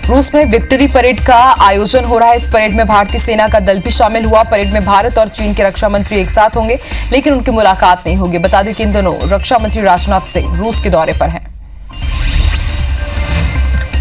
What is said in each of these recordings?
रूस में victory parade का आयोजन हो रहा है। इस परेड में भारतीय सेना का दल भी शामिल हुआ। परेड में भारत और चीन के रक्षा मंत्री एक साथ होंगे, लेकिन उनकी मुलाकात नहीं होगी। बता दें कि इन दिनों रक्षा मंत्री राजनाथ सिंह रूस के दौरे पर हैं।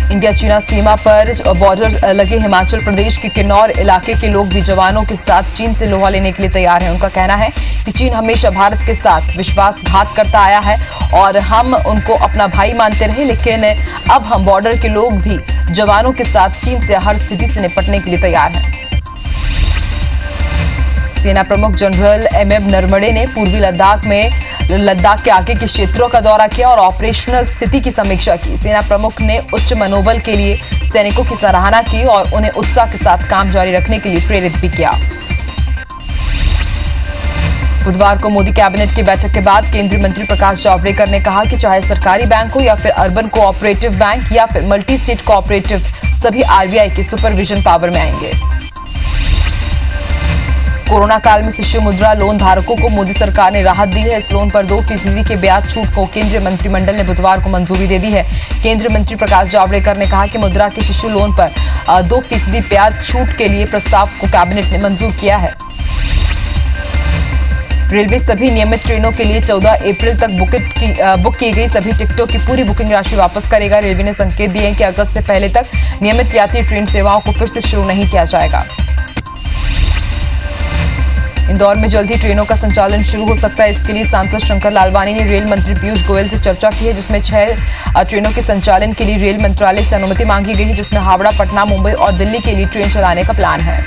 इंडिया चीना सीमा पर बॉर्डर लगे हिमाचल प्रदेश के किन्नौर इलाके के लोग भी जवानों के साथ चीन से लोहा लेने के लिए तैयार हैं। उनका कहना है कि चीन हमेशा भारत के साथ विश्वासघात करता आया है और हम उनको अपना भाई मानते रहे, लेकिन अब हम बॉर्डर के लोग भी जवानों के साथ चीन से हर स्थिति से निपटने के लिए तैयार हैं। सेना प्रमुख जनरल एमएम नरवणे ने पूर्वी लद्दाख के आगे के क्षेत्रों का दौरा किया और ऑपरेशनल स्थिति की समीक्षा की। सेना प्रमुख ने उच्च मनोबल के लिए सैनिकों की सराहना की और उन्हें उत्साह के साथ काम जारी रखने के लिए प्रेरित भी किया। बुधवार को मोदी कैबिनेट की बैठक के बाद केंद्रीय मंत्री प्रकाश जावड़ेकर ने कहा कि चाहे सरकारी बैंक हो या फिर अर्बन कोऑपरेटिव बैंक या फिर मल्टी स्टेट कोऑपरेटिव, सभी आरबीआई के सुपरविजन पावर में आएंगे। कोरोना काल में शिशु मुद्रा लोन धारकों को मोदी सरकार ने राहत दी है। इस लोन पर 2% के ब्याज छूट को केंद्रीय मंत्रिमंडल ने बुधवार को मंजूरी दे दी है। केंद्रीय मंत्री प्रकाश जावड़ेकर ने कहा कि मुद्रा के शिशु लोन पर 2% ब्याज छूट के लिए प्रस्ताव को कैबिनेट ने मंजूर किया है। रेलवे सभी नियमित ट्रेनों के लिए 14 अप्रैल तक बुक की गई सभी टिकटों की पूरी बुकिंग राशि वापस करेगा। रेलवे ने संकेत दिए हैं कि अगस्त से पहले तक नियमित यात्री ट्रेन सेवाओं को फिर से शुरू नहीं किया जाएगा। इंदौर में जल्द ही ट्रेनों का संचालन शुरू हो सकता है। इसके लिए सांसद शंकर लालवानी ने रेल मंत्री पीयूष गोयल से चर्चा की है, जिसमें 6 ट्रेनों के संचालन के लिए रेल मंत्रालय से अनुमति मांगी गई है, जिसमें हावड़ा, पटना, मुंबई और दिल्ली के लिए ट्रेन चलाने का प्लान है।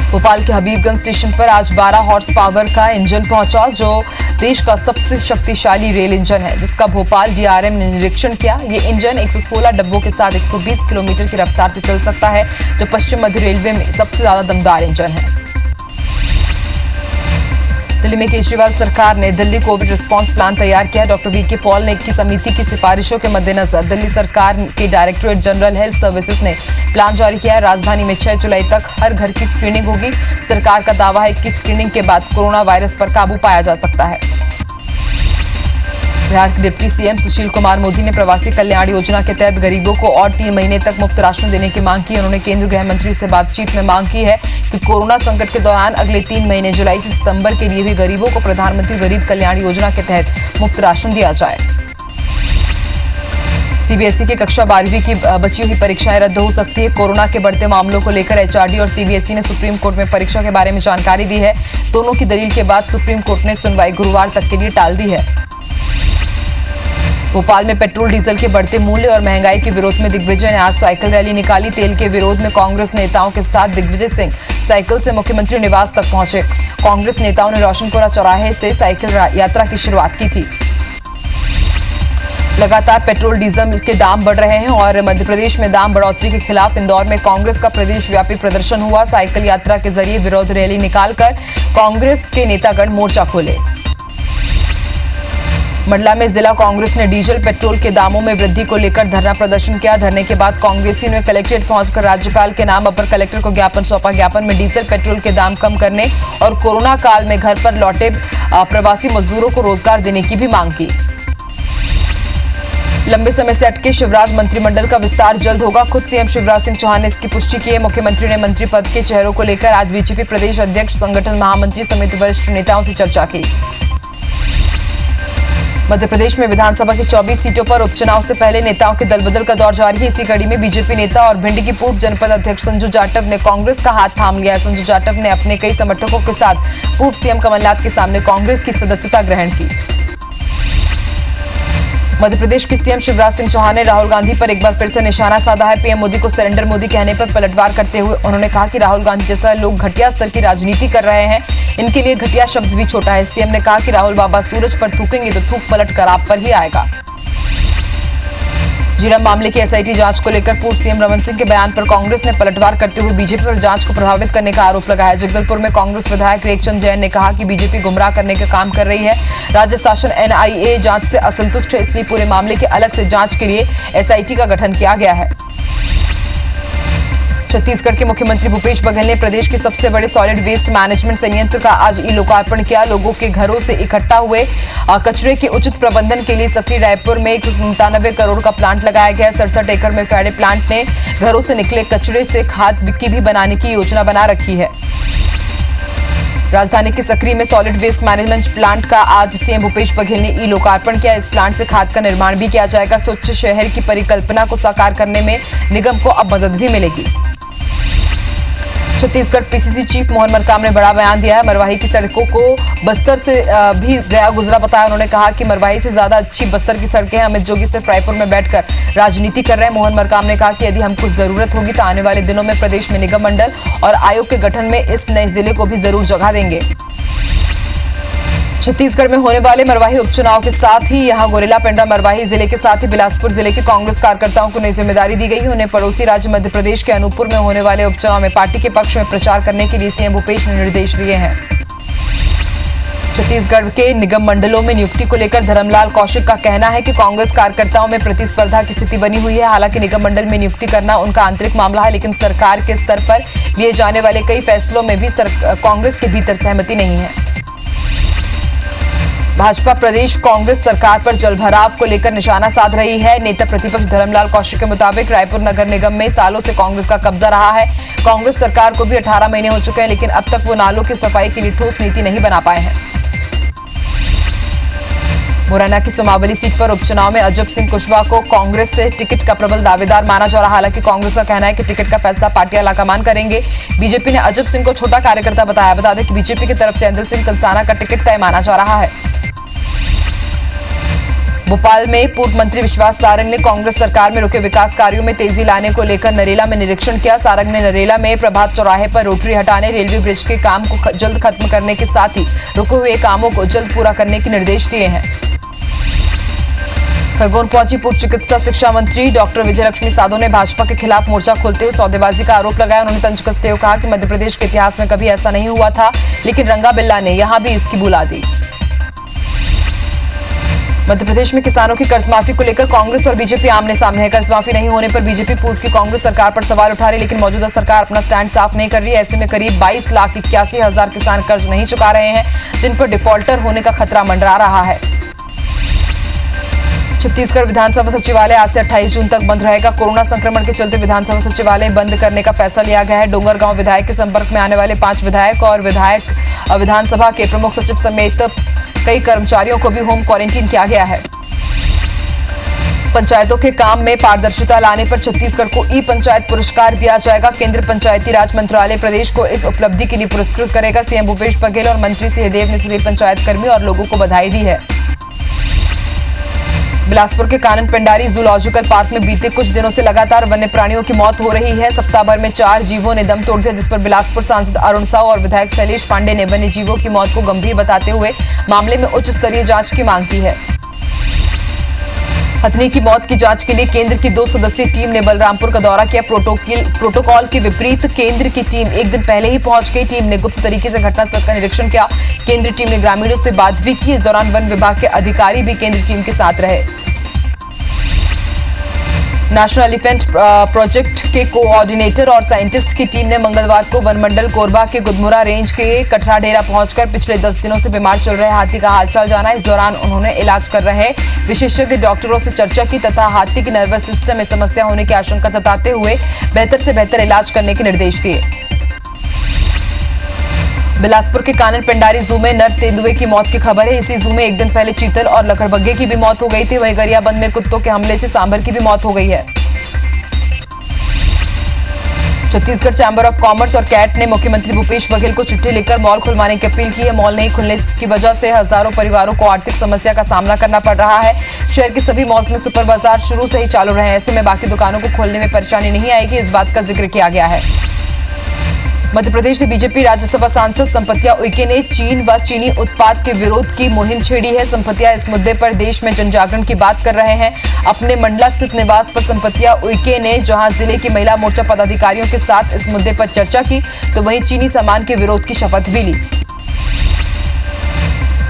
भोपाल के हबीबगंज स्टेशन पर आज 12 हॉर्स पावर का इंजन पहुंचा, जो देश का सबसे शक्तिशाली रेल इंजन है, जिसका भोपाल डीआरएम ने निरीक्षण किया। ये इंजन 116 डब्बों के साथ 120 किलोमीटर की रफ्तार से चल सकता है, जो पश्चिम मध्य रेलवे में सबसे ज्यादा दमदार इंजन है। दिल्ली में केजरीवाल सरकार ने दिल्ली कोविड रिस्पांस प्लान तैयार किया। डॉक्टर वीके पॉल ने की समिति की सिफारिशों के मद्देनजर दिल्ली सरकार के डायरेक्टरेट जनरल हेल्थ सर्विसेज ने प्लान जारी किया है। राजधानी में 6 जुलाई तक हर घर की स्क्रीनिंग होगी। सरकार का दावा है कि स्क्रीनिंग के बाद कोरोना वायरस पर काबू पाया जा सकता है। बिहार के डिप्टी सीएम सुशील कुमार मोदी ने प्रवासी कल्याण योजना के तहत गरीबों को और 3 महीने तक मुफ्त राशन देने की मांग की। उन्होंने केंद्रीय गृह मंत्री से बातचीत में मांग की है कि कोरोना संकट के दौरान अगले 3 महीने जुलाई से सितंबर के लिए भी गरीबों को प्रधानमंत्री गरीब कल्याण योजना के तहत मुफ्त राशन दिया जाए। सीबीएसई की कक्षा 12वीं की बची हुई परीक्षाएं रद्द हो सकती है। कोरोना के बढ़ते मामलों को लेकर एचआरडी और सीबीएसई ने सुप्रीम कोर्ट में परीक्षा के बारे में जानकारी दी है। दोनों की दलील के बाद सुप्रीम कोर्ट ने सुनवाई गुरुवार तक के लिए टाल दी है। भोपाल में पेट्रोल डीजल के बढ़ते मूल्य और महंगाई के विरोध में दिग्विजय ने आज साइकिल रैली निकाली। तेल के विरोध में कांग्रेस नेताओं के साथ दिग्विजय सिंह साइकिल से मुख्यमंत्री निवास तक पहुंचे। कांग्रेस नेताओं ने रोशनपुरा चौराहे से साइकिल यात्रा की शुरुआत की थी। लगातार पेट्रोल डीजल के दाम बढ़ रहे हैं और मध्य प्रदेश में दाम बढ़ोतरी के खिलाफ इंदौर में कांग्रेस का प्रदेश व्यापी प्रदर्शन हुआ। साइकिल यात्रा के जरिए विरोध रैली निकालकर कांग्रेस के नेतागण मोर्चा खोले। मंडला में जिला कांग्रेस ने डीजल पेट्रोल के दामों में वृद्धि को लेकर धरना प्रदर्शन किया। धरने के बाद कांग्रेसियों ने कलेक्ट्रेट पहुंचकर राज्यपाल के नाम अपर कलेक्टर को ज्ञापन सौंपा। ज्ञापन में डीजल पेट्रोल के दाम कम करने और कोरोना काल में घर पर लौटे प्रवासी मजदूरों को रोजगार देने की भी मांग की। लंबे समय से अटके शिवराज मंत्रिमंडल का विस्तार जल्द होगा। खुद सीएम शिवराज सिंह चौहान ने इसकी पुष्टि की है। मुख्यमंत्री ने मंत्री पद के चेहरों को लेकर आज बीजेपी प्रदेश अध्यक्ष, संगठन महामंत्री समेत वरिष्ठ नेताओं से चर्चा की। मध्य प्रदेश में विधानसभा की 24 सीटों पर उपचुनाव से पहले नेताओं के दलबदल का दौर जारी है। इसी कड़ी में बीजेपी नेता और भिंड की पूर्व जनपद अध्यक्ष संजू जाटव ने कांग्रेस का हाथ थाम लिया है। संजू जाटव ने अपने कई समर्थकों के साथ पूर्व सीएम कमलनाथ के सामने कांग्रेस की सदस्यता ग्रहण की। मध्य प्रदेश के सीएम शिवराज सिंह चौहान ने राहुल गांधी पर एक बार फिर से निशाना साधा है। पीएम मोदी को सरेंडर मोदी कहने पर पलटवार करते हुए उन्होंने कहा कि राहुल गांधी जैसा लोग घटिया स्तर की राजनीति कर रहे हैं, इनके लिए घटिया शब्द भी छोटा है। सीएम ने कहा कि राहुल बाबा सूरज पर थूकेंगे तो थूक पलट कर आप पर ही आएगा। जीरम मामले की एसआईटी जांच को लेकर पूर्व सीएम रमन सिंह के बयान पर कांग्रेस ने पलटवार करते हुए बीजेपी पर जांच को प्रभावित करने का आरोप लगाया। जगदलपुर में कांग्रेस विधायक रेखचंद जैन ने कहा कि बीजेपी गुमराह करने का काम कर रही है। राज्य शासन एनआईए जांच से असंतुष्ट है, इसलिए पूरे मामले के अलग से जांच के लिए एसआईटी का गठन किया गया है। छत्तीसगढ़ के मुख्यमंत्री भूपेश बघेल ने प्रदेश के सबसे बड़े सॉलिड वेस्ट मैनेजमेंट संयंत्र का आज ई लोकार्पण किया। लोगों के घरों से इकट्ठा हुए कचरे के उचित प्रबंधन के लिए सक्रिय रायपुर में 197 करोड़ का प्लांट लगाया गया। 67 एकड़ में फैले प्लांट ने घरों से निकले कचरे से खाद बिक्की भी बनाने की योजना बना रखी है। राजधानी के सकरी में सॉलिड वेस्ट मैनेजमेंट प्लांट का आज सीएम भूपेश बघेल ने ई लोकार्पण किया। इस प्लांट से खाद का निर्माण भी किया जाएगा। स्वच्छ शहर की परिकल्पना को साकार करने में निगम को अब मदद भी मिलेगी। छत्तीसगढ़ पीसीसी चीफ मोहन मरकाम ने बड़ा बयान दिया है। मरवाही की सड़कों को बस्तर से भी गया गुजरा बताया। उन्होंने कहा कि मरवाही से ज्यादा अच्छी बस्तर की सड़कें हैं। अमित जोगी सिर्फ रायपुर में बैठकर राजनीति कर रहे हैं। मोहन मरकाम ने कहा कि यदि हमको जरूरत होगी तो आने वाले दिनों में प्रदेश में निगम मंडल और आयोग के गठन में इस नए जिले को भी जरूर जगह देंगे। छत्तीसगढ़ में होने वाले मरवाही उपचुनाव के साथ ही यहां गोरेला पेंड्रा मरवाही जिले के साथ ही बिलासपुर जिले के कांग्रेस कार्यकर्ताओं को नई जिम्मेदारी दी गई है। उन्हें पड़ोसी राज्य मध्य प्रदेश के अनूपपुर में होने वाले उपचुनाव में पार्टी के पक्ष में प्रचार करने के लिए सीएम भूपेश ने निर्देश दिए हैं। छत्तीसगढ़ के निगम मंडलों में नियुक्ति को लेकर धर्मलाल कौशिक का कहना है कि कांग्रेस कार्यकर्ताओं में प्रतिस्पर्धा की स्थिति बनी हुई है। हालांकि निगम मंडल में नियुक्ति करना उनका आंतरिक मामला है, लेकिन सरकार के स्तर पर लिए जाने वाले कई फैसलों में भी कांग्रेस के भीतर सहमति नहीं है। भाजपा प्रदेश कांग्रेस सरकार पर जलभराव को लेकर निशाना साध रही है। नेता प्रतिपक्ष धर्मलाल कौशिक के मुताबिक रायपुर नगर निगम में सालों से कांग्रेस का कब्जा रहा है। कांग्रेस सरकार को भी 18 महीने हो चुके हैं, लेकिन अब तक वो नालों की सफाई के लिए ठोस नीति नहीं बना पाए हैं। मुरैना की सोमावली सीट पर उपचुनाव में अजब सिंह कुशवाहा को कांग्रेस से टिकट का प्रबल दावेदार माना जा रहा है। हालांकि कांग्रेस का कहना है कि टिकट का फैसला पार्टी आलाकमान करेंगे। बीजेपी ने अजब सिंह को छोटा कार्यकर्ता बताया। बता दें कि बीजेपी की तरफ से अंदिल सिंह कंसाना का टिकट तय माना जा रहा है। भोपाल में पूर्व मंत्री विश्वास सारंग ने कांग्रेस सरकार में रुके विकास कार्यों में तेजी लाने को लेकर नरेला में निरीक्षण किया। सारंग ने नरेला में प्रभात चौराहे पर रोटरी हटाने, रेलवे ब्रिज के काम को जल्द खत्म करने के साथ ही रुके हुए कामों को जल्द पूरा करने के निर्देश दिए हैं। खरगोन पहुंची पूर्व चिकित्सा शिक्षा मंत्री डॉक्टर विजयलक्ष्मी साधो ने भाजपा के खिलाफ मोर्चा खोलते हुए सौदेबाजी का आरोप लगाया। उन्होंने तंज कसते हुए कहा कि मध्य प्रदेश के इतिहास में कभी ऐसा नहीं हुआ था, लेकिन रंगा बिल्ला ने यहां भी इसकी बुला दी। मध्य प्रदेश में किसानों की कर्ज माफी को लेकर कांग्रेस और बीजेपी आमने सामने है। कर्ज माफी नहीं होने पर बीजेपी पूर्व की कांग्रेस सरकार पर सवाल उठा रही, लेकिन मौजूदा सरकार अपना स्टैंड साफ नहीं कर रही है। ऐसे में करीब 22,81,000 किसान कर्ज नहीं चुका रहे हैं, जिन पर डिफॉल्टर होने का खतरा मंडरा रहा है। छत्तीसगढ़ विधानसभा सचिवालय आज से 28 जून तक बंद रहेगा। कोरोना संक्रमण के चलते विधानसभा सचिवालय बंद करने का फैसला लिया गया है। डोंगरगांव विधायक के संपर्क में आने वाले 5 विधायक और विधानसभा के प्रमुख सचिव समेत कई कर्मचारियों को भी होम क्वारंटीन किया गया है। पंचायतों के काम में पारदर्शिता लाने पर छत्तीसगढ़ को ई पंचायत पुरस्कार दिया जाएगा। केंद्रीय पंचायती राज मंत्रालय प्रदेश को इस उपलब्धि के लिए पुरस्कृत करेगा। सीएम भूपेश बघेल और मंत्री सिंहदेव ने सभी पंचायत कर्मी और लोगों को बधाई दी है। बिलासपुर के कानन पेंडारी जूलॉजिकल पार्क में बीते कुछ दिनों से लगातार वन्य प्राणियों की मौत हो रही है। सप्ताह भर में 4 जीवों ने दम तोड़ दिया, जिस पर बिलासपुर सांसद अरुण साव और विधायक शैलेश पांडे ने वन्य जीवों की मौत को गंभीर बताते हुए मामले में उच्च स्तरीय जांच की मांग की है। हथनी की मौत की जांच के लिए केंद्र की 2 सदस्यीय टीम ने बलरामपुर का दौरा किया। प्रोटोकॉल के विपरीत केंद्र की टीम एक दिन पहले ही पहुंच गई। टीम ने गुप्त तरीके से घटनास्थल का निरीक्षण किया। केंद्रीय टीम ने ग्रामीणों से बात भी की। इस दौरान वन विभाग के अधिकारी भी केंद्रीय टीम के साथ रहे। नेशनल एलिफेंट प्रोजेक्ट के कोऑर्डिनेटर और साइंटिस्ट की टीम ने मंगलवार को वनमंडल कोरबा के गुदमुरा रेंज के कठराडेरा पहुंचकर पिछले 10 दिनों से बीमार चल रहे हाथी का हालचाल जाना। इस दौरान उन्होंने इलाज कर रहे विशेषज्ञ डॉक्टरों से चर्चा की तथा हाथी की नर्वस सिस्टम में समस्या होने की आशंका जताते हुए बेहतर से बेहतर इलाज करने के निर्देश दिए। बिलासपुर के कानन पेंडारी जू में नर तेंदुए की मौत की खबर है। इसी जू में एक दिन पहले चीतल और लकड़बग्गे की भी मौत हो गई थी। वहीं गरियाबंद में कुत्तों के हमले से सांभर की भी मौत हो गई है। छत्तीसगढ़ चैंबर ऑफ कॉमर्स और कैट ने मुख्यमंत्री भूपेश बघेल को चिट्ठी लिखकर मॉल खुलवाने की अपील की है। मॉल नहीं खुलने की वजह से हजारों परिवारों को आर्थिक समस्या का सामना करना पड़ रहा है। शहर के सभी मॉल्स में सुपर बाजार शुरू से ही चालू रहे हैं। ऐसे में बाकी दुकानों को खोलने में परेशानी नहीं आएगी, इस बात का जिक्र किया गया है। मध्य प्रदेश से बीजेपी राज्यसभा सांसद संपतिया उइके ने चीन व चीनी उत्पाद के विरोध की मुहिम छेड़ी है। संपतिया इस मुद्दे पर देश में जनजागरण की बात कर रहे हैं। अपने मंडला स्थित निवास पर संपतिया उइके ने जहां जिले की महिला मोर्चा पदाधिकारियों के साथ इस मुद्दे पर चर्चा की, तो वहीं चीनी सामान के विरोध की शपथ भी ली।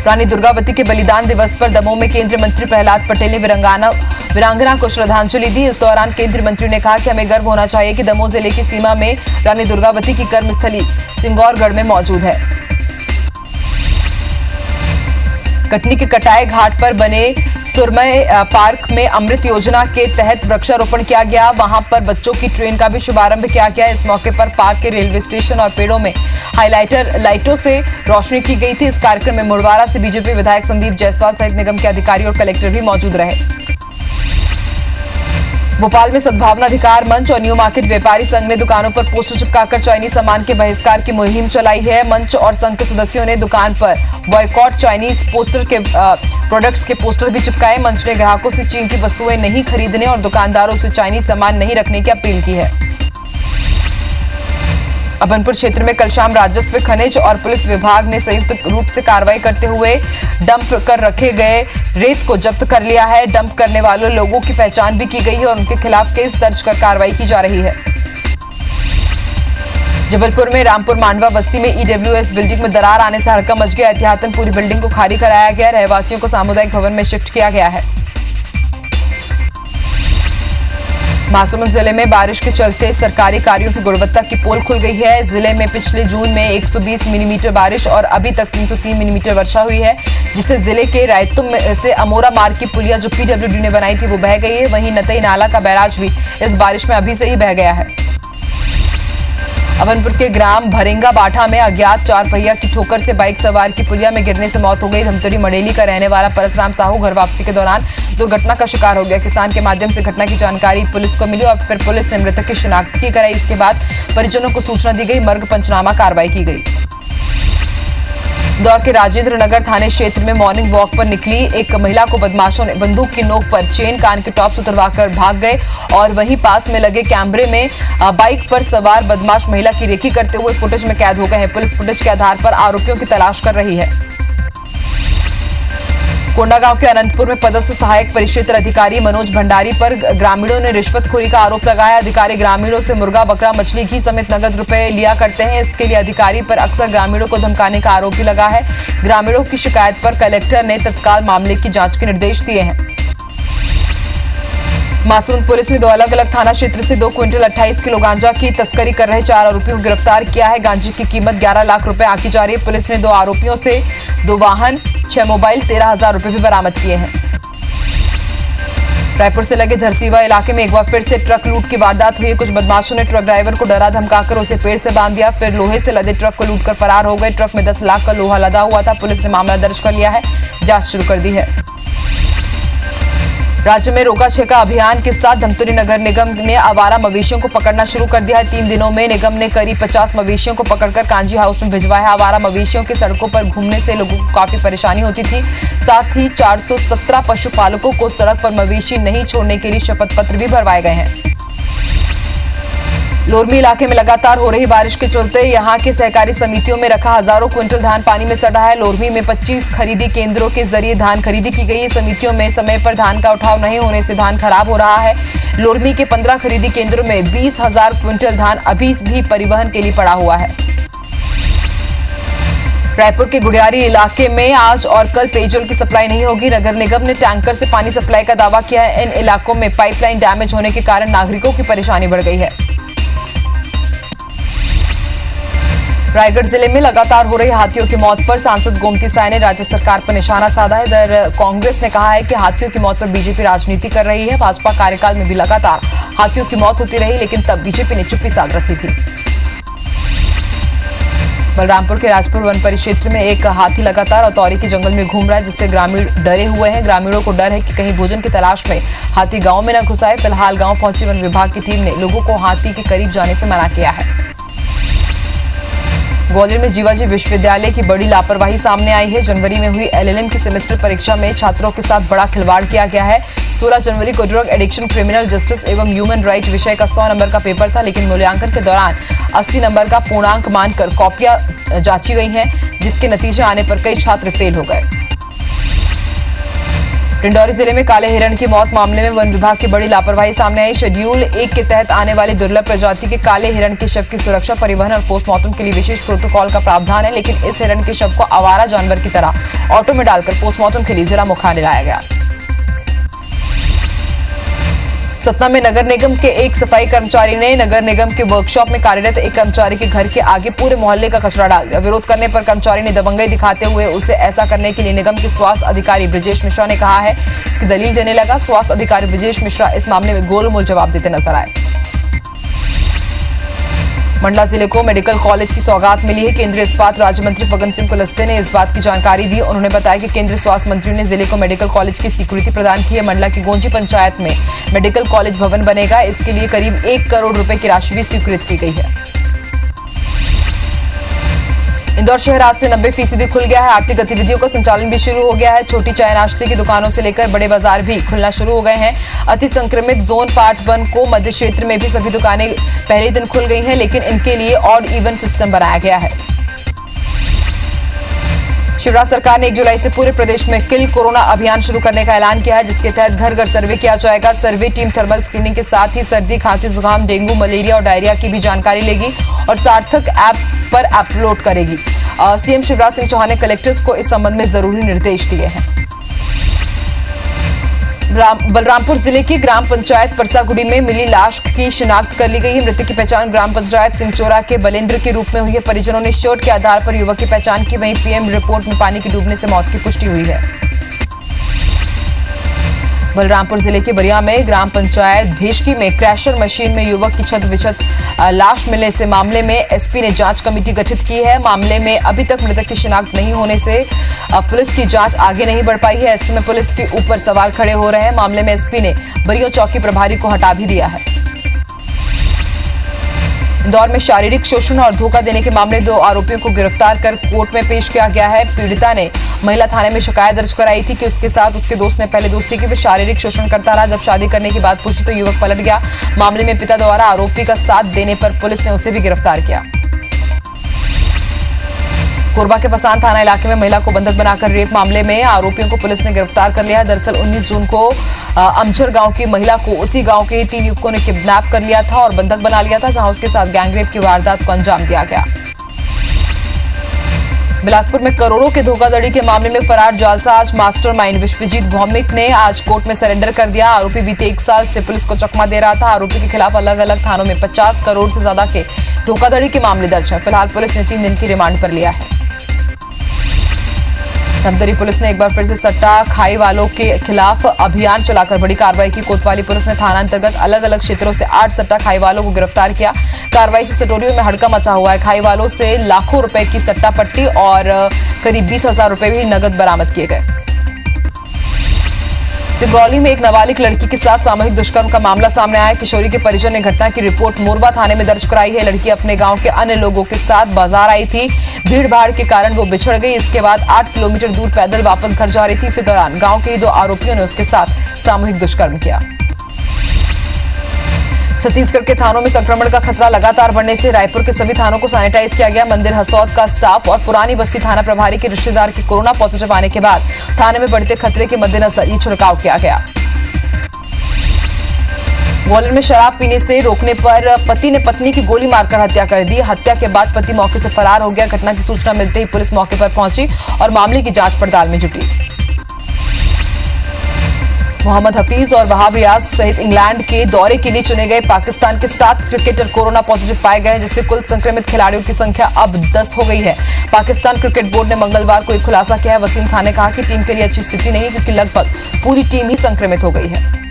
रानी दुर्गावती के बलिदान दिवस पर दमोह में केंद्रीय मंत्री प्रहलाद पटेल ने वीरांगना को श्रद्धांजलि दी। इस दौरान केंद्रीय मंत्री ने कहा कि हमें गर्व होना चाहिए कि दमोह जिले की सीमा में रानी दुर्गावती की कर्मस्थली सिंगौरगढ़ में मौजूद है। कटनी के कटाए घाट पर बने सुरमय पार्क में अमृत योजना के तहत वृक्षारोपण किया गया। वहां पर बच्चों की ट्रेन का भी शुभारंभ किया गया। इस मौके पर पार्क के रेलवे स्टेशन और पेड़ों में हाइलाइटर लाइटों से रोशनी की गई थी। इस कार्यक्रम में मुड़वारा से बीजेपी विधायक संदीप जायसवाल सहित निगम के अधिकारी और कलेक्टर भी मौजूद रहे। भोपाल में सद्भावना अधिकार मंच और न्यू मार्केट व्यापारी संघ ने दुकानों पर पोस्टर चिपकाकर चाइनीज सामान के बहिष्कार की मुहिम चलाई है। मंच और संघ के सदस्यों ने दुकान पर बॉयकॉट चाइनीज प्रोडक्ट्स के पोस्टर भी चिपकाए। मंच ने ग्राहकों से चीन की वस्तुएं नहीं खरीदने और दुकानदारों से चाइनीज सामान नहीं रखने की अपील की है। अभनपुर क्षेत्र में कल शाम राजस्व, खनिज और पुलिस विभाग ने संयुक्त रूप से कार्रवाई करते हुए डंप कर रखे गए रेत को जब्त कर लिया है। डंप करने वाले लोगों की पहचान भी की गई है और उनके खिलाफ केस दर्ज कर कार्रवाई की जा रही है। जबलपुर में रामपुर मांडवा बस्ती में ईडब्ल्यूएस बिल्डिंग में दरार आने से हड़कंप मच गया। एहतियातन पूरी बिल्डिंग को खाली कराया गया। रहवासियों को सामुदायिक भवन में शिफ्ट किया गया है। महासमुंद जिले में बारिश के चलते सरकारी कार्यों की गुणवत्ता की पोल खुल गई है। जिले में पिछले जून में 120 मिलीमीटर बारिश और अभी तक 303 मिलीमीटर वर्षा हुई है, जिससे जिले के रायतुम से अमोरा मार्ग की पुलिया जो पीडब्ल्यूडी ने बनाई थी वो बह गई है। वहीं नतई नाला का बैराज भी इस बारिश में अभी से ही बह गया है। अभनपुर के ग्राम भरेंगा बाठा में अज्ञात 4 पहिया की ठोकर से बाइक सवार की पुलिया में गिरने से मौत हो गई। धमतरी मडेली का रहने वाला परसराम साहू घर वापसी के दौरान दुर्घटना का शिकार हो गया। किसान के माध्यम से घटना की जानकारी पुलिस को मिली और फिर पुलिस ने मृतक की शिनाख्त की कराई। इसके बाद परिजनों को सूचना दी गई। मर्ग पंचनामा कार्रवाई की गई। इंदौर के राजेंद्र नगर थाने क्षेत्र में मॉर्निंग वॉक पर निकली एक महिला को बदमाशों ने बंदूक की नोक पर चेन कान के टॉप्स उतरवाकर भाग गए और वहीं पास में लगे कैमरे में बाइक पर सवार बदमाश महिला की रेकी करते हुए फुटेज में कैद हो गए हैं। पुलिस फुटेज के आधार पर आरोपियों की तलाश कर रही है। कोंडागांव के अनंतपुर में पदस्थ सहायक परिक्षेत्र अधिकारी मनोज भंडारी पर ग्रामीणों ने रिश्वतखोरी का आरोप लगाया। अधिकारी ग्रामीणों से मुर्गा, बकरा, मछली, घी समेत नगद रुपए लिया करते हैं। इसके लिए अधिकारी पर अक्सर ग्रामीणों को धमकाने का आरोप भी लगा है। ग्रामीणों की शिकायत पर कलेक्टर ने तत्काल मामले की जांच के निर्देश दिए हैं। मासूम पुलिस ने 2 अलग-अलग थाना क्षेत्र से 2 क्विंटल 28 किलो गांजा की तस्करी कर रहे 4 आरोपियों को गिरफ्तार किया है। गांजे की कीमत 11 लाख रुपए आंकी जा रही है। पुलिस ने 2 आरोपियों से 2 वाहन, 6 मोबाइल, 13,000 रुपए भी बरामद किए हैं। रायपुर से लगे धरसीवा इलाके में एक बार फिर से ट्रक लूट की वारदात हुई। कुछ बदमाशों ने ट्रक ड्राइवर को डरा धमकाकर उसे पेड़ से बांध दिया, फिर लोहे से लदे ट्रक को लूटकर फरार हो गए। ट्रक में 10 लाख का लोहा लदा हुआ था। पुलिस ने मामला दर्ज कर लिया है, जांच शुरू कर दी है। राज्य में रोका छेका अभियान के साथ धमतरी नगर निगम ने आवारा मवेशियों को पकड़ना शुरू कर दिया है। 3 दिनों में निगम ने करीब 50 मवेशियों को पकड़कर कांजी हाउस में भिजवाया है। आवारा मवेशियों के सड़कों पर घूमने से लोगों को काफी परेशानी होती थी। साथ ही 417 पशुपालकों को सड़क पर मवेशी नहीं छोड़ने के लिए शपथ पत्र भी भरवाए गए हैं। लोरमी इलाके में लगातार हो रही बारिश के चलते यहां के सहकारी समितियों में रखा हजारों क्विंटल धान पानी में सड़ा है। लोरमी में 25 खरीदी केंद्रों के जरिए धान खरीदी की गई। समितियों में समय पर धान का उठाव नहीं होने से धान खराब हो रहा है। लोरमी के 15 खरीदी केंद्रों में 20,000 क्विंटल धान अभी भी परिवहन के लिए पड़ा हुआ है। रायपुर के गुड़ियारी इलाके में आज और कल पेयजल की सप्लाई नहीं होगी। नगर निगम ने टैंकर से पानी सप्लाई का दावा किया है। इन इलाकों में पाइपलाइन डैमेज होने के कारण नागरिकों की परेशानी बढ़ गई है। रायगढ़ जिले में लगातार हो रही हाथियों की मौत पर सांसद गोमती साय ने राज्य सरकार पर निशाना साधा है। इधर कांग्रेस ने कहा है कि हाथियों की मौत पर बीजेपी राजनीति कर रही है। भाजपा कार्यकाल में भी लगातार हाथियों की मौत होती रही, लेकिन तब बीजेपी ने चुप्पी साध रखी थी। बलरामपुर के राजपुर वन परिक्षेत्र में एक हाथी लगातार औतौरी के जंगल में घूम रहा है, जिससे ग्रामीण डरे हुए हैं। ग्रामीणों को डर है कि कहीं भोजन की तलाश में हाथी गांव में न घुस आए। फिलहाल गांव पहुंची वन विभाग की टीम ने लोगों को हाथी के करीब जाने से मना किया है। ग्वालियर में जीवाजी विश्वविद्यालय की बड़ी लापरवाही सामने आई है। जनवरी में हुई एलएलएम की सेमेस्टर परीक्षा में छात्रों के साथ बड़ा खिलवाड़ किया गया है। 16 जनवरी को ड्रग एडिक्शन, क्रिमिनल जस्टिस एवं ह्यूमन राइट विषय का 100 नंबर का पेपर था, लेकिन मूल्यांकन के दौरान 80 नंबर का पूर्णांक मानकर कॉपियां जांची गई हैं, जिसके नतीजे आने पर कई छात्र फेल हो गए। डिंडौरी जिले में काले हिरण की मौत मामले में वन विभाग की बड़ी लापरवाही सामने आई। शेड्यूल 1 के तहत आने वाली दुर्लभ प्रजाति के काले हिरण के शव की सुरक्षा, परिवहन और पोस्टमार्टम के लिए विशेष प्रोटोकॉल का प्रावधान है, लेकिन इस हिरण के शव को आवारा जानवर की तरह ऑटो में डालकर पोस्टमार्टम के लिए जिला मुख्यालय लाया गया। सतना में नगर निगम के एक सफाई कर्मचारी ने नगर निगम के वर्कशॉप में कार्यरत एक कर्मचारी के घर के आगे पूरे मोहल्ले का कचरा डाल दिया। विरोध करने पर कर्मचारी ने दबंगई दिखाते हुए उसे ऐसा करने के लिए निगम के स्वास्थ्य अधिकारी ब्रजेश मिश्रा ने कहा है। इसकी दलील देने लगा। स्वास्थ्य अधिकारी ब्रजेश मिश्रा इस मामले में गोलमोल जवाब देते नजर आए। मंडला जिले को मेडिकल कॉलेज की सौगात मिली है। केंद्रीय इस्पात राज्य मंत्री फग्गन सिंह कुलस्ते ने इस बात की जानकारी दी। उन्होंने बताया कि केंद्रीय स्वास्थ्य मंत्री ने जिले को मेडिकल कॉलेज की स्वीकृति प्रदान की है। मंडला की गोंजी पंचायत में मेडिकल कॉलेज भवन बनेगा। इसके लिए करीब 1 करोड़ रुपए की राशि भी स्वीकृत की गई है। इंदौर शहर आज से 90% खुल गया है। आर्थिक गतिविधियों का संचालन भी शुरू हो गया है। छोटी चाय नाश्ते की दुकानों से लेकर बड़े बाजार भी खुलना शुरू हो गए हैं। अति संक्रमित जोन पार्ट 1 को मध्य क्षेत्र में भी सभी दुकानें पहले दिन खुल गई हैं, लेकिन इनके लिए ऑड इवन सिस्टम बनाया गया है। शिवराज सरकार ने 1 जुलाई से पूरे प्रदेश में किल कोरोना अभियान शुरू करने का ऐलान किया है, जिसके तहत घर घर सर्वे किया जाएगा। सर्वे टीम थर्मल स्क्रीनिंग के साथ ही सर्दी, खांसी, जुकाम, डेंगू, मलेरिया और डायरिया की भी जानकारी लेगी और सार्थक ऐप पर अपलोड करेगी। सीएम शिवराज सिंह चौहान ने कलेक्टर्स को इस संबंध में जरूरी निर्देश दिए हैं। बलरामपुर जिले की ग्राम पंचायत परसागुड़ी में मिली लाश की शिनाख्त कर ली गई है। मृतक की पहचान ग्राम पंचायत सिंहचोरा के बलेंद्र के रूप में हुई है। परिजनों ने शर्ट के आधार पर युवक की पहचान की। वहीं पीएम रिपोर्ट में पानी के डूबने से मौत की पुष्टि हुई है। बलरामपुर जिले के बरिया में ग्राम पंचायत भेशकी में क्रैशर मशीन में युवक की छत विछत लाश मिलने से मामले में एसपी ने जांच कमेटी गठित की है। मामले में अभी तक मृतक की शिनाख्त नहीं होने से पुलिस की जांच आगे नहीं बढ़ पाई है। ऐसे में पुलिस के ऊपर सवाल खड़े हो रहे हैं। मामले में एसपी ने बरिया चौकी प्रभारी को हटा भी दिया है। इंदौर में शारीरिक शोषण और धोखा देने के मामले 2 आरोपियों को गिरफ्तार कर कोर्ट में पेश किया गया है। पीड़िता ने महिला थाने में शिकायत दर्ज कराई थी कि उसके साथ उसके दोस्त ने पहले दोस्ती की, फिर शारीरिक शोषण करता रहा। जब शादी करने की बात पूछी तो युवक पलट गया। मामले में पिता द्वारा आरोपी का साथ देने पर पुलिस ने उसे भी गिरफ्तार किया। कोरबा के पसान थाना इलाके में महिला को बंधक बनाकर रेप मामले में आरोपियों को पुलिस ने गिरफ्तार कर लिया है। दरअसल 19 जून को अमझर गांव की महिला को उसी गांव के ही 3 युवकों ने किडनैप कर लिया था और बंधक बना लिया था, जहां उसके साथ गैंगरेप की वारदात को अंजाम दिया गया। बिलासपुर में करोड़ों के धोखाधड़ी के मामले में फरार जालसाज मास्टरमाइंड विश्वजीत भौमिक ने आज कोर्ट में सरेंडर कर दिया। आरोपी बीते 1 साल से पुलिस को चकमा दे रहा था। आरोपी के खिलाफ अलग अलग थानों में 50 करोड़ से ज्यादा के धोखाधड़ी के मामले दर्ज हैं। फिलहाल पुलिस ने 3 दिन की रिमांड पर लिया है। धमतरी पुलिस ने एक बार फिर से सट्टा खाई वालों के खिलाफ अभियान चलाकर बड़ी कार्रवाई की। कोतवाली पुलिस ने थाना अंतर्गत अलग अलग क्षेत्रों से 8 सट्टा खाई वालों को गिरफ्तार किया। कार्रवाई से सटोरियों में हड़का मचा हुआ है। खाई वालों से लाखों रुपए की सट्टा पट्टी और करीब 20,000 रुपए भी नगद बरामद किए गए। सिंगरौली में एक नाबालिग लड़की के साथ सामूहिक दुष्कर्म का मामला सामने आया। किशोरी के परिजन ने घटना की रिपोर्ट मोरबा थाने में दर्ज कराई है। लड़की अपने गांव के अन्य लोगों के साथ बाजार आई थी। भीड़ भाड़ के कारण वो बिछड़ गई। इसके बाद 8 किलोमीटर दूर पैदल वापस घर जा रही थी। इसी दौरान गांव के ही 2 आरोपियों ने उसके साथ सामूहिक दुष्कर्म किया। छत्तीसगढ़ के थानों में संक्रमण का खतरा लगातार बढ़ने से रायपुर के सभी थानों को सैनिटाइज किया गया। मंदिर हसौद का स्टाफ और पुरानी बस्ती थाना प्रभारी के रिश्तेदार के कोरोना पॉजिटिव आने के बाद थाने में बढ़ते खतरे के मद्देनजर ये छिड़काव किया गया। ग्वालियर में शराब पीने से रोकने पर पति ने पत्नी की गोली मारकर हत्या कर दी। हत्या के बाद पति मौके से फरार हो गया। घटना की सूचना मिलते ही पुलिस मौके पर पहुंची और मामले की जांच पड़ताल में जुटी। मोहम्मद हफीज और वहाब रियाज सहित इंग्लैंड के दौरे के लिए चुने गए पाकिस्तान के 7 क्रिकेटर कोरोना पॉजिटिव पाए गए हैं, जिससे कुल संक्रमित खिलाड़ियों की संख्या अब 10 हो गई है। पाकिस्तान क्रिकेट बोर्ड ने मंगलवार को एक खुलासा किया है। वसीम खान ने कहा कि टीम के लिए अच्छी स्थिति नहीं, क्योंकि लगभग पूरी टीम ही संक्रमित हो गई है।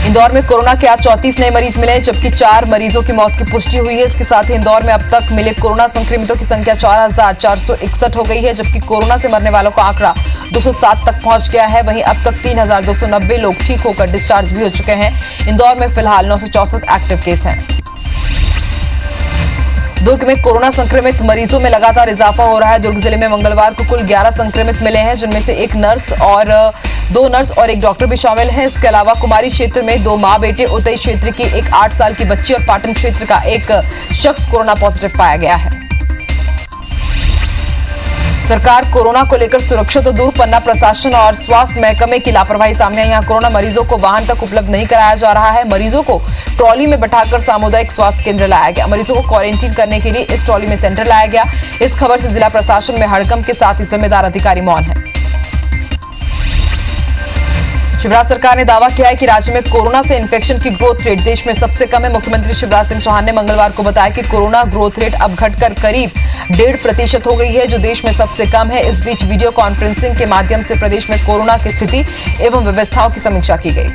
इंदौर में कोरोना के आज 34 नए मरीज मिले, जबकि 4 मरीजों की मौत की पुष्टि हुई है। इसके साथ ही इंदौर में अब तक मिले कोरोना संक्रमितों की संख्या 4,461 हो गई है, जबकि कोरोना से मरने वालों का आंकड़ा 207 तक पहुंच गया है। वहीं अब तक 3,290 लोग ठीक होकर डिस्चार्ज भी हो चुके हैं। इंदौर में फिलहाल 964 एक्टिव केस हैं। दुर्ग में कोरोना संक्रमित मरीजों में लगातार इजाफा हो रहा है। दुर्ग जिले में मंगलवार को कुल 11 संक्रमित मिले हैं, जिनमें से 2 नर्स और 1 डॉक्टर भी शामिल हैं। इसके अलावा कुमारी क्षेत्र में 2 मां बेटे, उतई क्षेत्र की एक 8 साल की बच्ची और पाटन क्षेत्र का एक शख्स कोरोना पॉजिटिव पाया गया है। सरकार कोरोना को लेकर सुरक्षित तो दूर, पन्ना प्रशासन और स्वास्थ्य महकमे की लापरवाही सामने आई। यहाँ कोरोना मरीजों को वाहन तक उपलब्ध नहीं कराया जा रहा है। मरीजों को ट्रॉली में बैठाकर सामुदायिक स्वास्थ्य केंद्र लाया गया। मरीजों को क्वारंटीन करने के लिए इस ट्रॉली में सेंटर लाया गया। इस खबर से जिला प्रशासन में हड़कंप के साथ ही जिम्मेदार अधिकारी मौन है। शिवराज सरकार ने दावा किया है कि राज्य में कोरोना से इन्फेक्शन की ग्रोथ रेट देश में सबसे कम है। मुख्यमंत्री शिवराज सिंह चौहान ने मंगलवार को बताया कि कोरोना ग्रोथ रेट अब घटकर करीब 1.5% हो गई है, जो देश में सबसे कम है। इस बीच वीडियो कॉन्फ्रेंसिंग के माध्यम से प्रदेश में कोरोना की स्थिति एवं व्यवस्थाओं की समीक्षा की गई।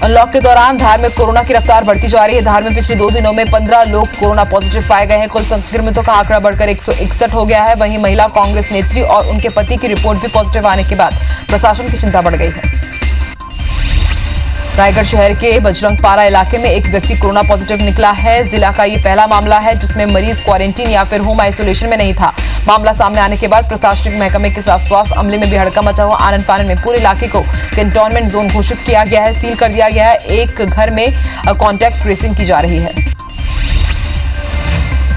अनलॉक के दौरान धार में कोरोना की रफ्तार बढ़ती जा रही है। धार में पिछले 2 दिनों में 15 लोग कोरोना पॉजिटिव पाए गए हैं। कुल संक्रमितों का आंकड़ा बढ़कर 161 हो गया है। वहीं महिला कांग्रेस नेत्री और उनके पति की रिपोर्ट भी पॉजिटिव आने के बाद प्रशासन की चिंता बढ़ गई है। रायगढ़ शहर के बजरंगपारा इलाके में एक व्यक्ति कोरोना पॉजिटिव निकला है। जिला का ये पहला मामला है जिसमें मरीज क्वारंटीन या फिर होम आइसोलेशन में नहीं था। मामला सामने आने के बाद प्रशासनिक महकमे के साथ स्वास्थ्य अमले में भी हड़कंप मचा हुआ। आनन फानन में पूरे इलाके को कंटेनमेंट जोन घोषित किया गया है, सील कर दिया गया है। एक घर में कॉन्टैक्ट ट्रेसिंग की जा रही है।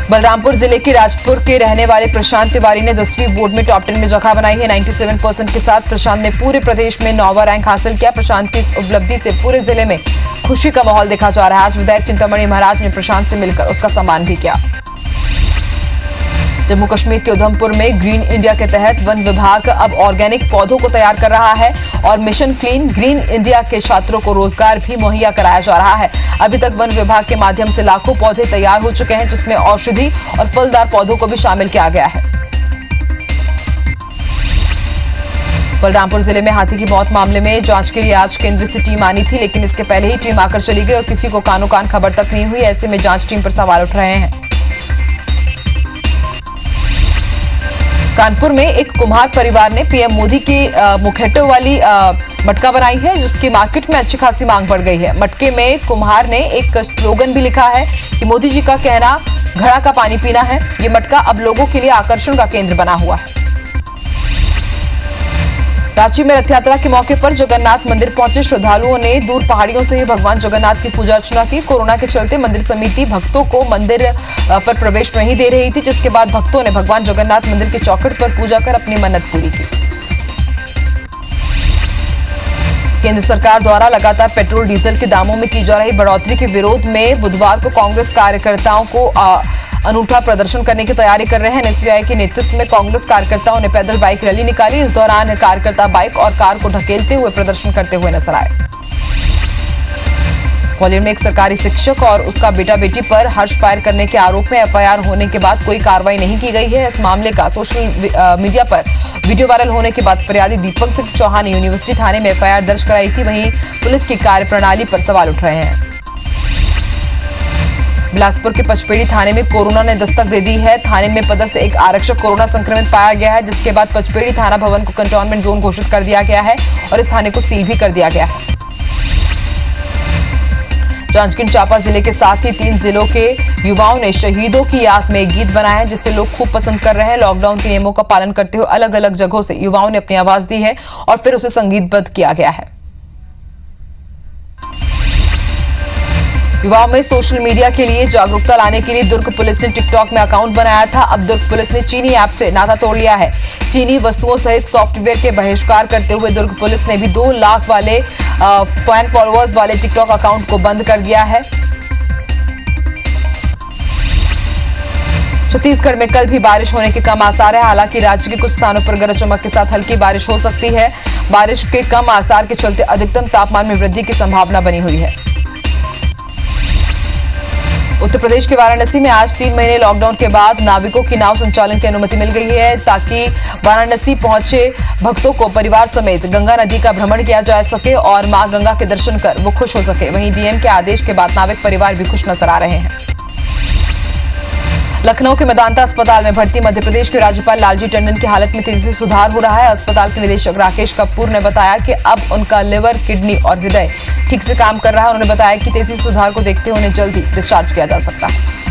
बलरामपुर जिले के राजपुर के रहने वाले प्रशांत तिवारी ने 10वीं बोर्ड में टॉप 10 में जगह बनाई है। 97% के साथ प्रशांत ने पूरे प्रदेश में 9वां रैंक हासिल किया। प्रशांत की इस उपलब्धि से पूरे जिले में खुशी का माहौल देखा जा रहा है। आज विधायक चिंतामणि महाराज ने प्रशांत से मिलकर उसका सम्मान भी किया। जम्मू कश्मीर के उधमपुर में ग्रीन इंडिया के तहत वन विभाग अब ऑर्गेनिक पौधों को तैयार कर रहा है और मिशन क्लीन ग्रीन इंडिया के छात्रों को रोजगार भी मुहैया कराया जा रहा है। अभी तक वन विभाग के माध्यम से लाखों पौधे तैयार हो चुके हैं, जिसमें औषधि और फलदार पौधों को भी शामिल किया गया है। बलरामपुर जिले में हाथी की मौत मामले में जांच के लिए आज केंद्र से टीम आनी थी, लेकिन इसके पहले ही टीम आकर चली गई और किसी को कानो कान खबर तक नहीं हुई। ऐसे में जांच टीम पर सवाल उठ रहे हैं। कानपुर में एक कुम्हार परिवार ने पीएम मोदी की मुखौटे वाली मटका बनाई है, जिसकी मार्केट में अच्छी खासी मांग बढ़ गई है। मटके में कुम्हार ने एक स्लोगन भी लिखा है कि मोदी जी का कहना घड़ा का पानी पीना है। ये मटका अब लोगों के लिए आकर्षण का केंद्र बना हुआ है। रांची में रथ यात्रा के मौके पर जगन्नाथ मंदिर पहुंचे श्रद्धालुओं ने दूर पहाड़ियों से ही भगवान जगन्नाथ की पूजा अर्चना की। कोरोना के चलते मंदिर समिति भक्तों को मंदिर पर प्रवेश नहीं दे रही थी, जिसके बाद भक्तों ने भगवान जगन्नाथ मंदिर के चौखट पर पूजा कर अपनी मन्नत पूरी की। केंद्र सरकार द्वारा लगातार पेट्रोल डीजल के दामों में की जा रही बढ़ोतरी के विरोध में बुधवार को कांग्रेस कार्यकर्ताओं को अनूठा प्रदर्शन करने की तैयारी कर रहे हैं। एनएसयूआई के नेतृत्व में कांग्रेस कार्यकर्ताओं ने पैदल बाइक रैली निकाली। इस दौरान कार्यकर्ता बाइक और कार को ढकेलते हुए प्रदर्शन करते हुए नजर आए। ग्वालियर में एक सरकारी शिक्षक और उसका बेटा बेटी पर हर्ष फायर करने के आरोप में एफआईआर होने के बाद कोई कार्रवाई नहीं की गई है। इस मामले का सोशल मीडिया पर वीडियो वायरल होने के बाद फरियादी दीपक सिंह चौहान ने यूनिवर्सिटी थाने में एफआईआर दर्ज कराई थी। वहीं पुलिस की कार्यप्रणाली पर सवाल उठ रहे हैं। बिलासपुर के पचपेड़ी थाने में कोरोना ने दस्तक दे दी है। थाने में पदस्थ एक आरक्षक कोरोना संक्रमित पाया गया है, जिसके बाद पचपेड़ी थाना भवन को कंटेनमेंट जोन घोषित कर दिया गया है और इस थाने को सील भी कर दिया गया है। जांजगीर चांपा जिले के साथ ही 3 जिलों के युवाओं ने शहीदों की याद में एक गीत बनाया है, जिसे लोग खूब पसंद कर रहे हैं। लॉकडाउन के नियमों का पालन करते हुए अलग अलग जगहों से युवाओं ने अपनी आवाज दी है और फिर उसे संगीतबद्ध किया गया है। युवाओं में सोशल मीडिया के लिए जागरूकता लाने के लिए दुर्ग पुलिस ने टिकटॉक में अकाउंट बनाया था। अब दुर्ग पुलिस ने चीनी ऐप से नाता तोड़ लिया है। चीनी वस्तुओं सहित सॉफ्टवेयर के बहिष्कार करते हुए दुर्ग पुलिस ने भी 2 लाख वाले फैन फॉलोअर्स वाले टिकटॉक अकाउंट को बंद कर दिया है। छत्तीसगढ़ में कल भी बारिश होने के कम आसार है। हालांकि राज्य के कुछ स्थानों पर गरज चमक के साथ हल्की बारिश हो सकती है। बारिश के कम आसार के चलते अधिकतम तापमान में वृद्धि की संभावना बनी हुई है। उत्तर प्रदेश के वाराणसी में आज 3 महीने लॉकडाउन के बाद नाविकों की नाव संचालन की अनुमति मिल गई है, ताकि वाराणसी पहुंचे भक्तों को परिवार समेत गंगा नदी का भ्रमण किया जा सके और मां गंगा के दर्शन कर वो खुश हो सके। वहीं डीएम के आदेश के बाद नाविक परिवार भी खुश नजर आ रहे हैं। लखनऊ के मेदांता अस्पताल में भर्ती मध्य प्रदेश के राज्यपाल लालजी टंडन की हालत में तेजी से सुधार हो रहा है। अस्पताल के निदेशक राकेश कपूर ने बताया कि अब उनका लिवर, किडनी और हृदय ठीक से काम कर रहा है। उन्होंने बताया कि तेजी से सुधार को देखते हुए उन्हें जल्द ही डिस्चार्ज किया जा सकता है।